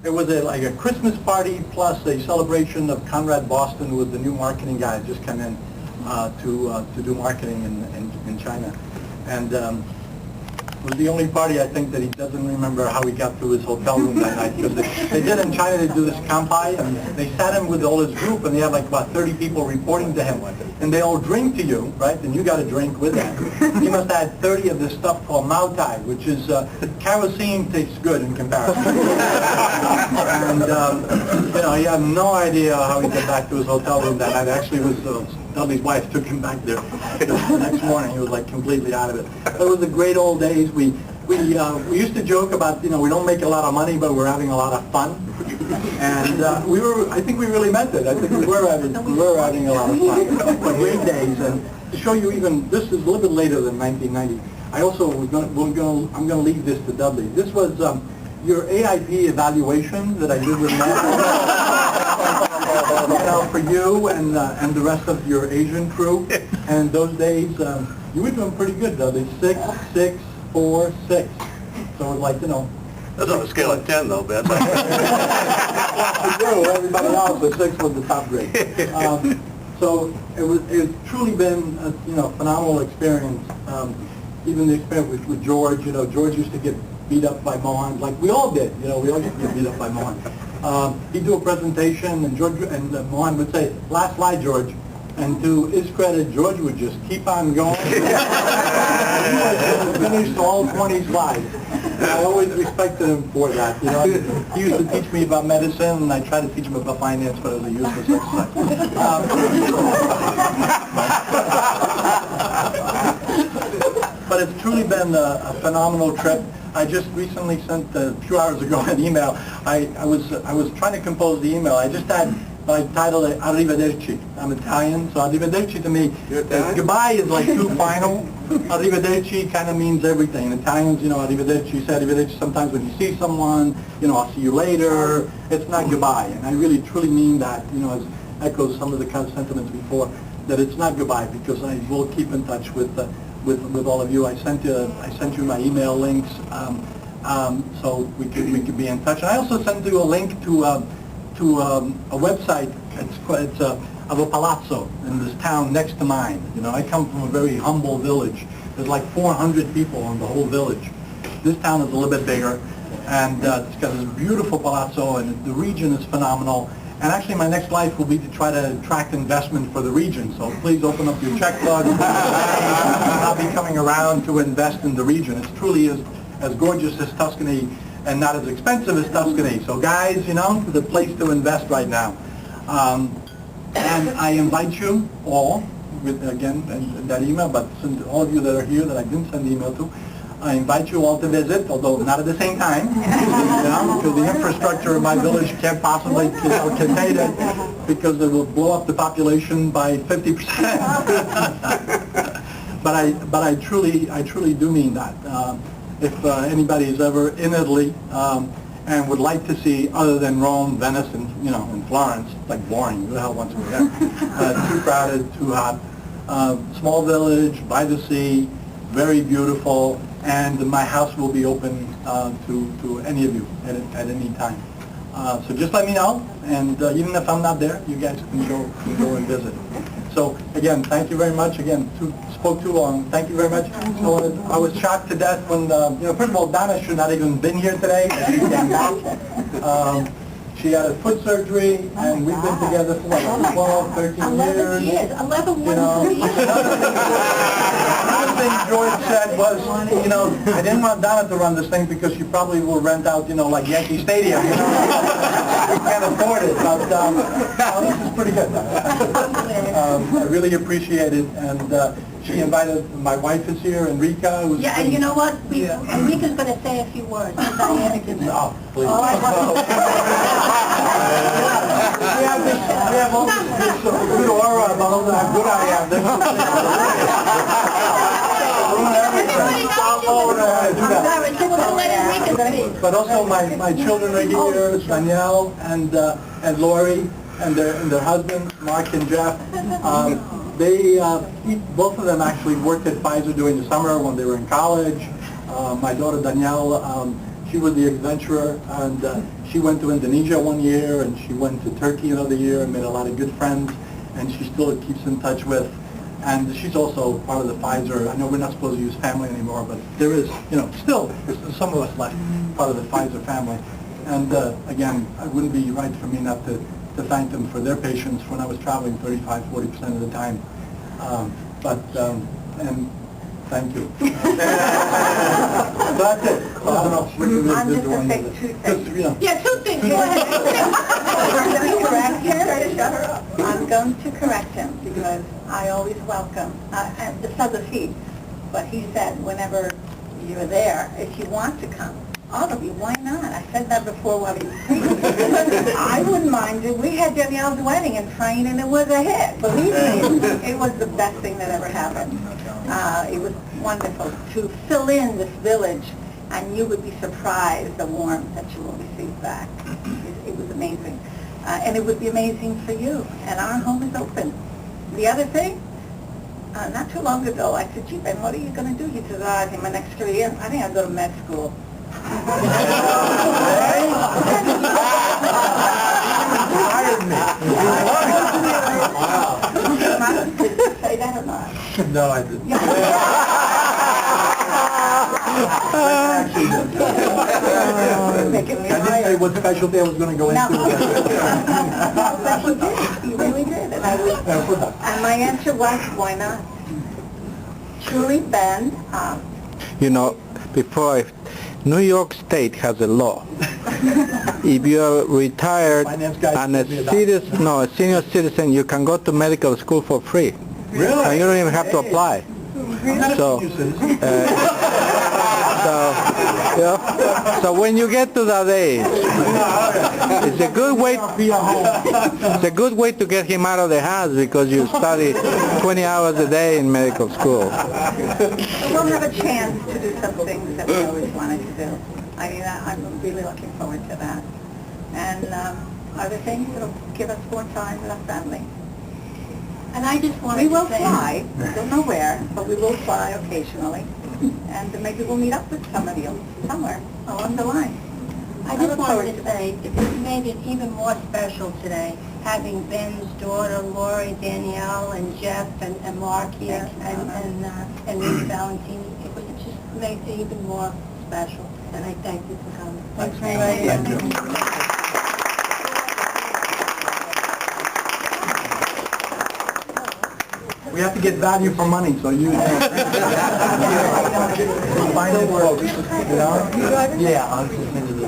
It was like a Christmas party plus a celebration of Conrad Boston, who was the new marketing guy, just come in to do marketing in China. And it was the only party, I think, that he doesn't remember how he got to his hotel room that night. Because they did in China, they do this kampai, and they sat him with all his group, and they had like about 30 people reporting to him. And they all drink to you, right? And you got a drink with them. He must have had 30 of this stuff called Mao Tai, which is, kerosene tastes good in comparison. And, you know, he had no idea how he got back to his hotel room that night. Actually, it was Dudley's wife took him back there. The next morning, he was like completely out of it. But it was the great old days. We used to joke about, you know, we don't make a lot of money, but we're having a lot of fun. And I think we really meant it. I think we were having a lot of fun. But great days. And to show you even, this is a little bit later than 1990. I also I'm going to leave this to Dudley. This was your AIP evaluation that I did with Matt. You know, for you and the rest of your Asian crew. And those days, you were doing pretty good, Dudley. 6, 6, 4, 6. So it was like, you know. That's on a scale of 10, though, Ben. For you, everybody else, the 6 was the top grade. So it's truly been a phenomenal experience. Even the experience with George. You know, George used to get beat up by Mohan, like we all did. You know, we all used to get beat up by Mohan. He'd do a presentation, and George and Mohan would say, "Last slide, George." And to his credit, George would just keep on going. He finished all 20 slides. And I always respected him for that. You know, he used to teach me about medicine, and I tried to teach him about finance, but it was a useless exercise. But it's truly been a phenomenal trip. I just recently sent a few hours ago an email. I was trying to compose the email. I just had my title Arrivederci. I'm Italian, so Arrivederci to me, goodbye is like too final. Arrivederci kind of means everything. In Italians, you know, Arrivederci, you say Arrivederci sometimes when you see someone, you know, I'll see you later. It's not goodbye, and I really truly mean that, you know, as echoes some of the kind of sentiments before, that it's not goodbye, because I will keep in touch with all of you. I sent you my email links, so we could be in touch. And I also sent you a link to a website. It's of a palazzo in this town next to mine. You know, I come from a very humble village. There's like 400 people in the whole village. This town is a little bit bigger, and it's got this beautiful palazzo, and the region is phenomenal. And actually, my next life will be to try to attract investment for the region. So please open up your checkbook. I'll be coming around to invest in the region. It truly is as gorgeous as Tuscany and not as expensive as Tuscany. So guys, you know, the place to invest right now. And I invite you all, again, in that email, but since all of you that are here that I didn't send the email to, I invite you all to visit, although not at the same time, you know, because the infrastructure of my village can't possibly contain it, because it will blow up the population by 50%. But I truly do mean that. If anybody is ever in Italy and would like to see other than Rome, Venice, and and Florence, like boring. Who the hell wants to be there? Too crowded, too hot. Small village by the sea, very beautiful, and my house will be open to any of you at any time. So just let me know, and even if I'm not there, you guys can go and visit. So again, thank you very much. Again, spoke too long. Thank you very much. So I was shocked to death when, first of all, Donna should not even been here today. She came back. She had a foot surgery, and we've been together for what, 12, 13 11 years. 11 wonderful years. Another thing George said was, I didn't want Donna to run this thing because she probably will rent out, like Yankee Stadium. We can't afford it, but this is pretty good. I really appreciate it, and she invited, my wife is here, Enrica. Yeah, and you know what? Enrica's going to say a few words. Diana can. Oh, please. We have all this good aura about how good I am. But also my children are here, Danielle and Lori, and their husbands, Mark and Jeff. Both of them actually worked at Pfizer during the summer when they were in college. My daughter Danielle, She was the adventurer, and she went to Indonesia one year, and she went to Turkey another year, and made a lot of good friends, and she still keeps in touch with. And she's also part of the Pfizer. I know we're not supposed to use family anymore, but there is, still there's some of us left, part of the Pfizer family. And again, it wouldn't be right for me not to thank them for their patience when I was traveling 35-40% of the time. And thank you. That's it. I don't know. I'm just going to say two things. Yeah, two things. Go ahead. I'm going to correct him because I always welcome, and this other he, but he said whenever you're there, if you want to come, all of you, why not? I said that before while he was speaking. I wouldn't mind it. We had Danielle's wedding in Train and it was a hit. Believe me, it was the best thing that ever happened. It was wonderful to fill in this village, and you would be surprised the warmth that you will receive back. It was amazing. And it would be amazing for you. And our home is open. The other thing, not too long ago, I said, gee, Ben, what are you going to do? He said, in my next 3 years, I think I'll go to med school. Hired me. Did you say that or not? No, I didn't. Making me I didn't say higher. what specialty I was going to go into. No, but you did. You really did. And and my answer was, why not? Truly, Ben, New York State has a law. If you are retired and a senior citizen, you can go to medical school for free. Really? And you don't even have to apply. So, so when you get to that age, it's a good way. It's a good way to get him out of the house because you study 20 hours a day in medical school. we'll have a chance to do some things that we always wanted to do. I'm really looking forward to that. And other things that'll give us more time with our family. And I just wanted We to will say... fly. We don't know where, but we will fly occasionally. And maybe we'll meet up with some of you somewhere along the line. I just wanted to say, it made it even more special today, having Ben's daughter, Lori, Danielle, and Jeff, and Mark here, and Miss Valentini. It just made it even more special, and I thank you for coming. Thanks very much. We have to get value for money, so you... Final word. Yeah, I'll just send you the...